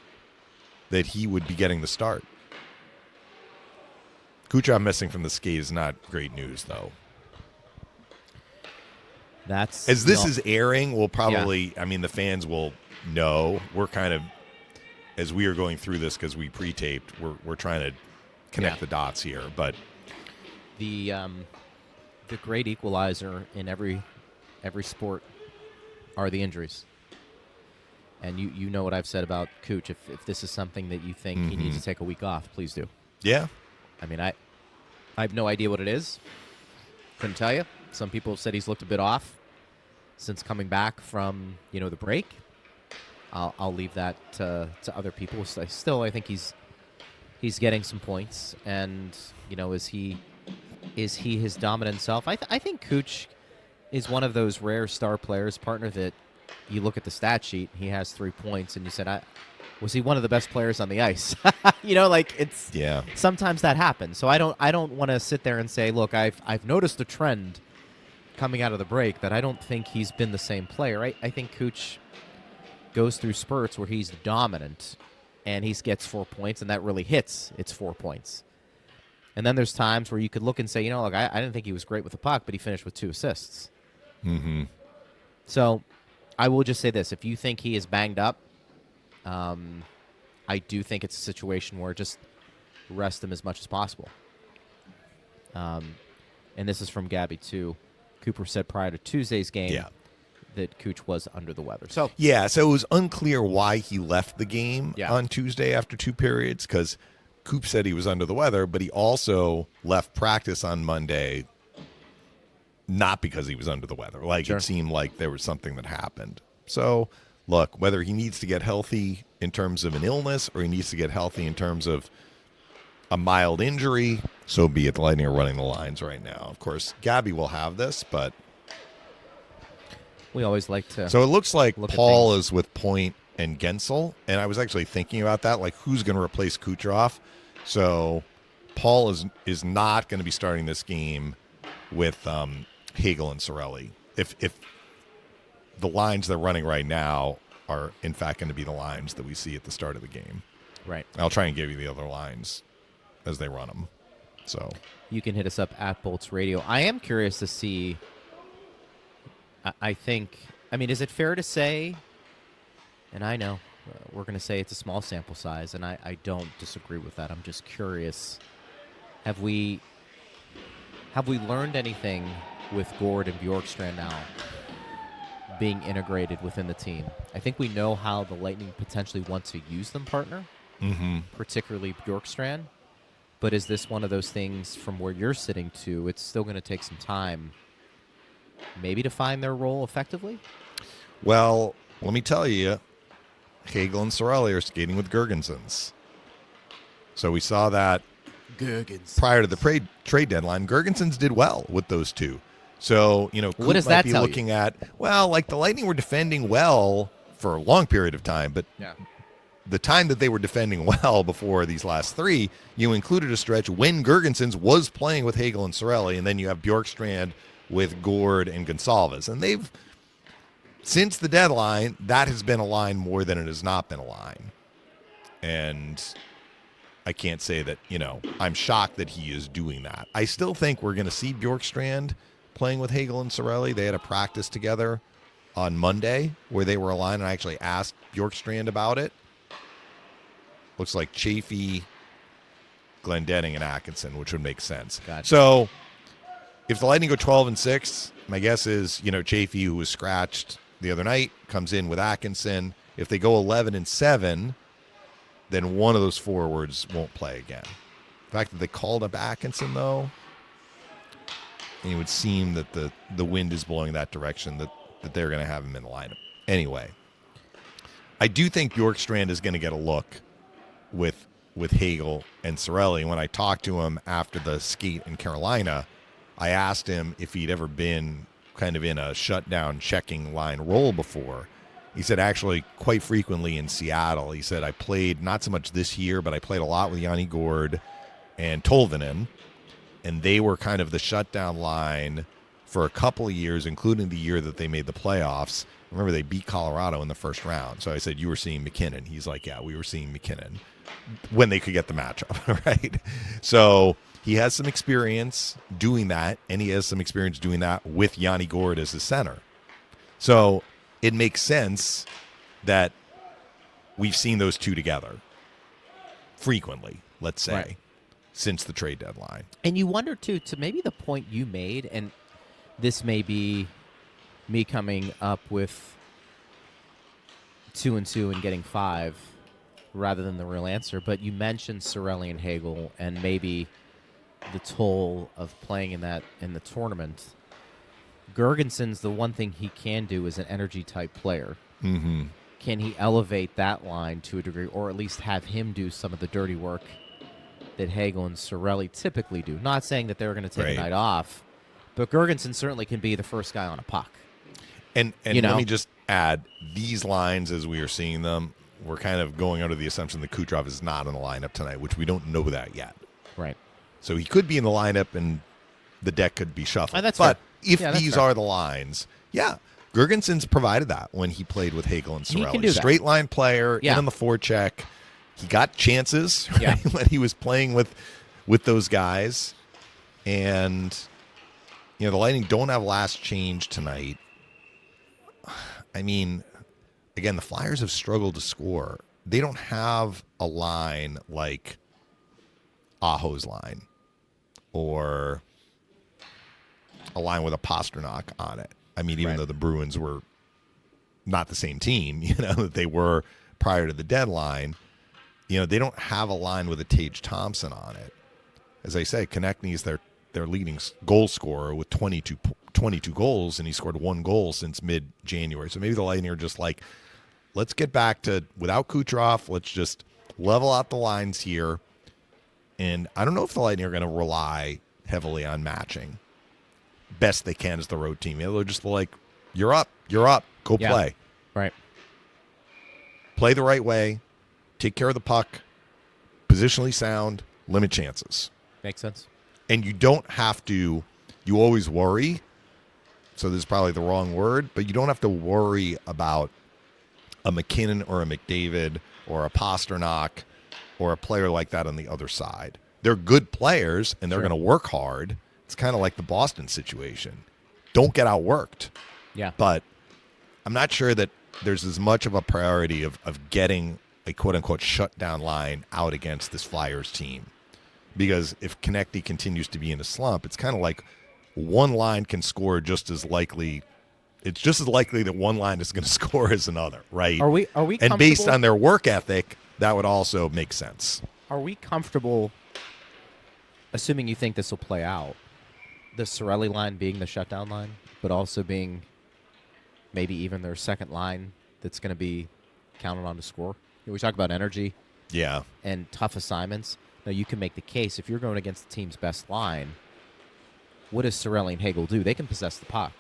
that he would be getting the start. Kucherov missing from the skate is not great news, though. That's As this is airing, we'll probably, the fans will know. We're kind of, as we are going through this because we pre-taped, we're trying to connect the dots here. But the great equalizer in every sport are the injuries. And you know what I've said about Cooch. If this is something that you think he needs to take a week off, please do. yeah, I have no idea what it is. Couldn't tell you. Some people have said he's looked a bit off since coming back from the break. I'll leave that to other people. Still, I think he's getting some points, and is he his dominant self? I think Cooch is one of those rare star players, partner, that you look at the stat sheet. He has 3 points, and you said, was he one of the best players on the ice? It's sometimes that happens. So I don't want to sit there and say, look, I've noticed a trend coming out of the break that I don't think he's been the same player. I think Cooch goes through spurts where he's dominant and he gets 4 points, and that really hits. It's 4 points. And then there's times where you could look and say, look, I didn't think he was great with the puck, but he finished with 2 assists. mm-hmm. So I will just say this. If you think he is banged up, I do think it's a situation where just rest him as much as possible. And this is from Gabby, too. Cooper said prior to Tuesday's game Yeah. that Cooch was under the weather. So Yeah, so it was unclear why he left the game Yeah. on Tuesday after 2 periods, because Coop said he was under the weather, but he also left practice on Monday not because he was under the weather. Like, Sure. it seemed like there was something that happened. So, look, whether he needs to get healthy in terms of an illness or he needs to get healthy in terms of a mild injury, so be it. The Lightning are running the lines right now. Of course, Gabby will have this, but we always like to. so it looks like Look at Paul things. is with Point and Gensel, and I was actually thinking about that, like who's going to replace Kucherov. So Paul is not going to be starting this game with Hagel and Cirelli. If the lines they're running right now are in fact going to be the lines that we see at the start of the game. Right. I'll try and give you the other lines as they run them. So You can hit us up at Bolts Radio. I am curious to see. I think. I mean, is it fair to say? And I know we're going to say it's a small sample size, and I don't disagree with that. I'm just curious. Have we learned anything with Gord and Bjorkstrand now being integrated within the team? I think we know how the Lightning potentially want to use them, partner, particularly Bjorkstrand. But is this one of those things from where you're sitting to, it's still going to take some time maybe to find their role effectively? well, let me tell you, Hagel and Cirelli are skating with Gergensons. So we saw that prior to the trade deadline. Gergensons did well with those two. So, What Coop does might that be tell you? looking at, well, like the Lightning were defending well for a long period of time, but Yeah. the time that they were defending well before these last three, you included a stretch when Gergensons was playing with Hagel and Cirelli, and then you have Bjorkstrand with Gord and Gonsalves. And they've, since the deadline, that has been a line more than it has not been a line. And I can't say that, I'm shocked that he is doing that. I still think we're going to see Bjorkstrand playing with Hagel and Cirelli. They had a practice together on Monday where they were aligned, and I actually asked Bjorkstrand about it. Looks like Chafee, Glendening, and Atkinson, which would make sense. Gotcha. So if the Lightning go 12-6, my guess is, Chafee, who was scratched the other night, comes in with Atkinson. If they go 11-7, then one of those forwards won't play again. The fact that they called up Atkinson, though, it would seem that the wind is blowing that direction, that they're going to have him in the lineup. Anyway, I do think Bjorkstrand is going to get a look with Hagel and Cirelli. When I talked to him after the skate in Carolina, I asked him if he'd ever been kind of in a shutdown checking line role before. He said actually quite frequently in Seattle. He said, I played not so much this year, but I played a lot with Yanni Gord and Tolvanen, and they were kind of the shutdown line for a couple of years, including the year that they made the playoffs. Remember, they beat Colorado in the first round. So I said, you were seeing McKinnon. He's like, yeah, we were seeing McKinnon when they could get the matchup, right? So he has some experience doing that, and he has some experience doing that with Yanni Gord as his center. So it makes sense that we've seen those two together frequently, let's say, Right. since the trade deadline. And you wonder, too, to maybe the point you made, and this may be me coming up with 2 and 2 and getting 5 rather than the real answer, but you mentioned Cirelli and Hagel and maybe the toll of playing in the tournament. Gergenson's the one thing he can do is an energy-type player. Mm-hmm. Can he elevate that line to a degree, or at least have him do some of the dirty work that Hagel and Cirelli typically do? Not saying that they're going to take Right. a night off, but Gergensen certainly can be the first guy on a puck. And You know? let me just add, these lines as we are seeing them, we're kind of going under the assumption that Kucherov is not in the lineup tonight, which we don't know that yet. Right. So he could be in the lineup and the deck could be shuffled. That's but fair. if Yeah, that's these fair. are the lines, yeah, Gergenson's provided that when he played with Hagel and He Cirelli. can do that. Straight line player, Yeah. in on the forecheck. He got chances Yeah. right, when he was playing with those guys. And, the Lightning don't have last change tonight. I mean, again, the Flyers have struggled to score. They don't have a line like Aho's line or a line with a Pasternak on it. I mean, even though the Bruins were not the same team, that they were prior to the deadline, they don't have a line with a Tage Thompson on it. As I say, Konechny's their leading goal scorer with 22 goals, and he scored 1 goal since mid-January. So maybe the Lightning are just like, let's get back to, without Kucherov, let's just level out the lines here. And I don't know if the Lightning are going to rely heavily on matching. Best they can as the road team. They're just like, you're up, go play. Right. Play the right way, take care of the puck, positionally sound, limit chances. Makes sense. And you don't have to, you always worry, so this is probably the wrong word, but you don't have to worry about a McKinnon or a McDavid or a Pasternak or a player like that on the other side. They're good players, and they're going to work hard. It's kind of like the Boston situation. Don't get outworked. Yeah. But I'm not sure that there's as much of a priority of getting a quote-unquote shutdown line out against this Flyers team. Because if Konechny continues to be in a slump, it's kind of like one line can score just as likely. It's just as likely that one line is going to score as another, right? Are we And based on their work ethic, that would also make sense. Are we comfortable, assuming you think this will play out, the Cirelli line being the shutdown line, but also being maybe even their second line that's going to be counted on to score? We talk about energy and tough assignments. Now, you can make the case, if you're going against the team's best line, what does Cirelli and Hagel do? They can possess the puck.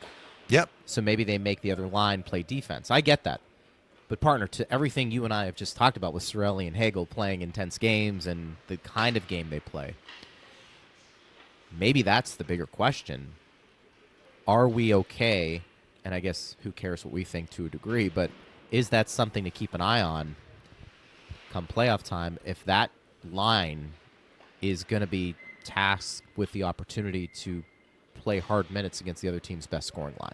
Yep. So maybe they make the other line play defense. I get that. But, partner, to everything you and I have just talked about with Cirelli and Hagel playing intense games and the kind of game they play, maybe that's the bigger question. Are we okay, and I guess who cares what we think to a degree, but is that something to keep an eye on come playoff time if that line is going to be tasked with the opportunity to play hard minutes against the other team's best scoring line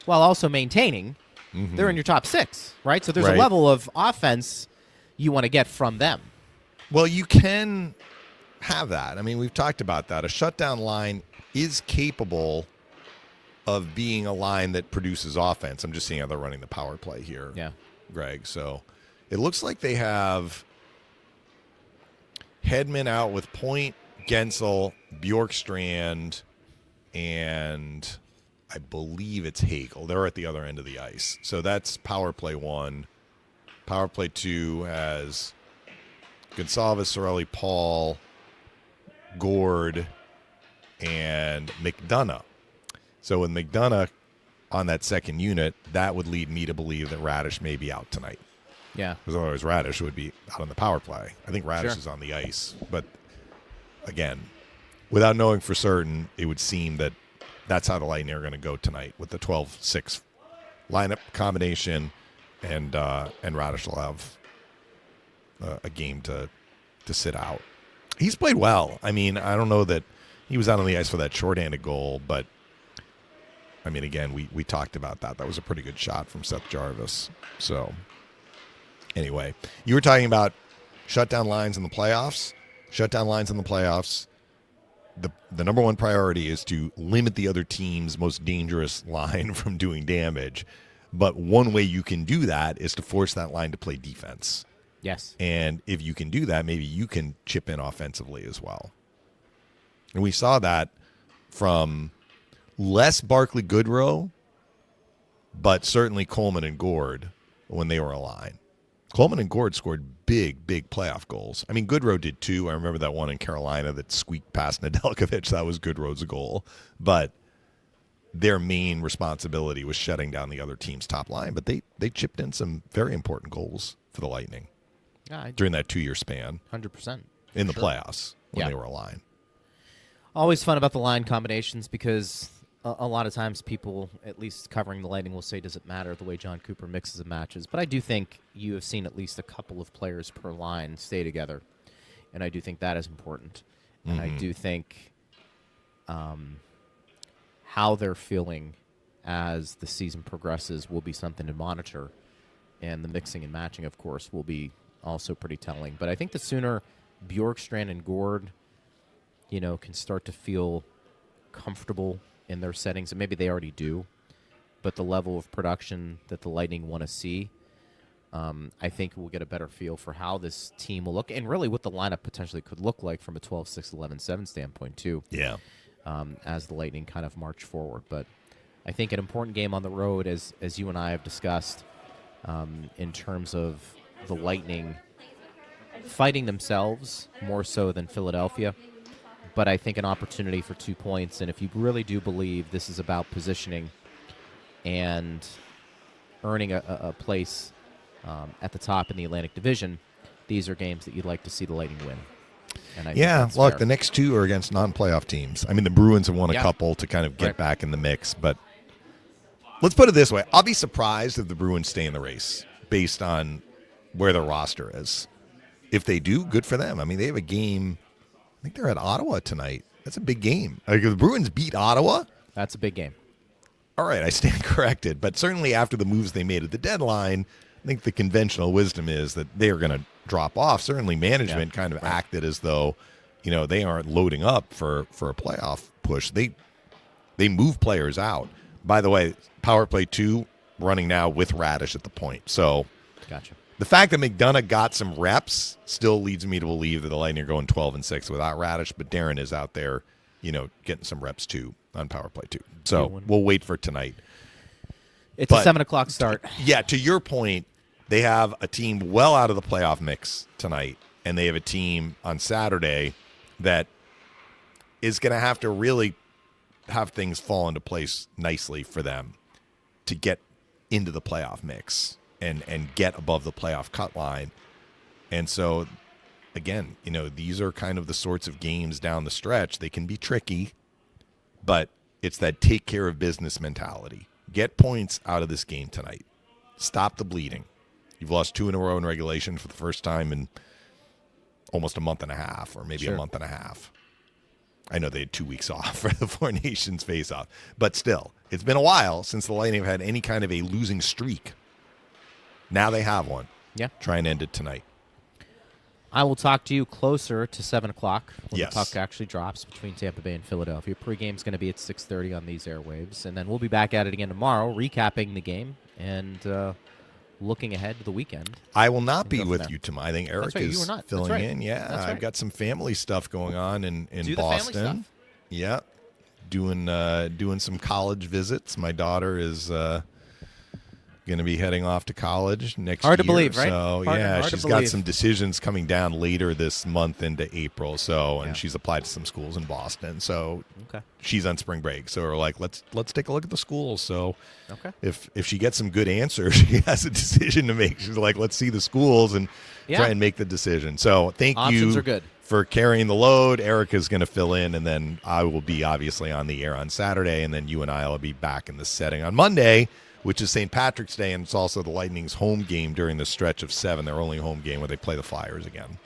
while also maintaining they're in your top 6, right? So there's a level of offense you want to get from them. Well, you can have that. I mean, we've talked about that. A shutdown line is capable of being a line that produces offense. I'm just seeing how they're running the power play here, Greg. So it looks like they have Hedman out with Point, Gensel, Bjorkstrand, and I believe it's Hagel. They're at the other end of the ice. So that's power play 1. Power play 2 has Gonsalves, Cirelli, Paul, Gord, and McDonough. So with McDonough on that second unit, that would lead me to believe that Radish may be out tonight. Yeah. Because otherwise Radish would be out on the power play. I think Radish is on the ice. But, again, without knowing for certain, it would seem that that's how the Lightning are going to go tonight with the 12-6 lineup combination, and Radish will have a game to sit out. He's played well. I mean, I don't know that he was out on the ice for that shorthanded goal, but, I mean, again, we talked about that. That was a pretty good shot from Seth Jarvis. So, anyway, you were talking about shutdown lines in the playoffs. Shutdown lines in the playoffs. The number one priority is to limit the other team's most dangerous line from doing damage. But one way you can do that is to force that line to play defense. Yes. And if you can do that, maybe you can chip in offensively as well. And we saw that from less Barclay Goodrow, but certainly Coleman and Gord when they were a line. Coleman and Gord scored big playoff goals. I mean, Goodrow did too. I remember that one in Carolina that squeaked past Nedeljkovic. That was Goodrow's goal. But their main responsibility was shutting down the other team's top line. But they chipped in some very important goals for the Lightning during that 2-year span. 100%. In the playoffs when they were a line. Always fun about the line combinations because a lot of times people, at least covering the Lightning, will say, does it matter the way John Cooper mixes and matches? But I do think you have seen at least a couple of players per line stay together. And I do think that is important. And I do think how they're feeling as the season progresses will be something to monitor. And the mixing and matching, of course, will be also pretty telling. But I think the sooner Bjorkstrand and Gord, can start to feel comfortable in their settings, and maybe they already do, but the level of production that the Lightning want to see, I think we'll get a better feel for how this team will look and really what the lineup potentially could look like from a 12-6, 11-7 standpoint, too. Yeah. As the Lightning kind of march forward. But I think an important game on the road, as you and I have discussed, in terms of the Lightning fighting themselves more so than Philadelphia. But I think an opportunity for 2 points. And if you really do believe this is about positioning and earning a place at the top in the Atlantic Division, these are games that you'd like to see the Lightning win. And I think that's look, fair. the next two are against non-playoff teams. I mean, the Bruins have won a Yeah. couple to kind of get Right. back in the mix, but let's put it this way. I'll be surprised if the Bruins stay in the race based on where their roster is. If they do, good for them. I mean, they have a game. I think they're at Ottawa tonight. That's a big game. Like, if the Bruins beat Ottawa, That's a big game. all right, I stand corrected. But certainly after the moves they made at the deadline, I think the conventional wisdom is that they are going to drop off. Certainly management kind of acted as though, they aren't loading up for a playoff push. They move players out. By the way, power play 2 running now with Radish at the point. So Gotcha. the fact that McDonough got some reps still leads me to believe that the Lightning are going 12-6 without Radish, but Darren is out there, getting some reps too on power play 2. So we'll wait for tonight. It's a But- 7 o'clock start. Yeah, to your point, they have a team well out of the playoff mix tonight, and they have a team on Saturday that is going to have to really have things fall into place nicely for them to get into the playoff mix and get above the playoff cut line. And so, again, these are kind of the sorts of games down the stretch. They can be tricky, but it's that take care of business mentality. Get points out of this game tonight. Stop the bleeding. You've lost 2 in a row in regulation for the first time in almost a month and a half, or maybe a month and a half. I know they had 2 weeks off for the Four Nations face-off, but still, it's been a while since the Lightning have had any kind of a losing streak. Now they have one. Yeah. Try and end it tonight. I will talk to you closer to 7 o'clock when Yes. the puck actually drops between Tampa Bay and Philadelphia. Pre-game's going to be at 6:30 on these airwaves, and then we'll be back at it again tomorrow, recapping the game and looking ahead to the weekend. I will not be go from with there. you tomorrow. I think Eric right, you is were not. That's filling right. in. Yeah, That's I've right. got some family stuff going on in Do the family Boston. stuff. Yeah, doing some college visits. My daughter is going to be heading off to college next year. Hard to believe, right? So Hard yeah, to she's got believe. some decisions coming down later this month into April. So and Yeah. she's applied to some schools in Boston. So Okay. she's on spring break. So we're like, let's take a look at the schools. So Okay. if she gets some good answers, she has a decision to make. She's like, let's see the schools and Yeah. try and make the decision. So thank Options you are good. for carrying the load. Erica's going to fill in, and then I will be obviously on the air on Saturday, and then you and I will be back in the setting on Monday, which is St. Patrick's Day, and it's also the Lightning's home game during the stretch of 7, their only home game where they play the Flyers again.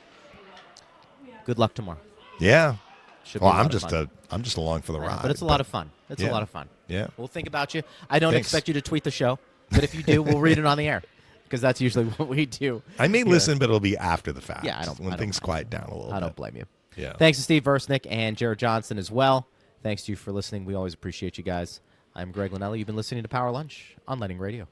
Good luck tomorrow. Yeah. Should be Well, a I'm lot of just fun. I'm just along for the ride. But it's a lot of fun. It's yeah. a lot of fun. Yeah. We'll think about you. I don't Thanks. expect you to tweet the show, but if you do, we'll read it on the air because that's usually what we do. I may listen, but it'll be after the fact. Yeah, I when don't things quiet down a little bit. I don't blame you. Yeah. Thanks to Steve Versnick and Jared Johnson as well. Thanks to you for listening. We always appreciate you guys. I'm Greg Linnelli. You've been listening to Power Lunch on Lightning Radio.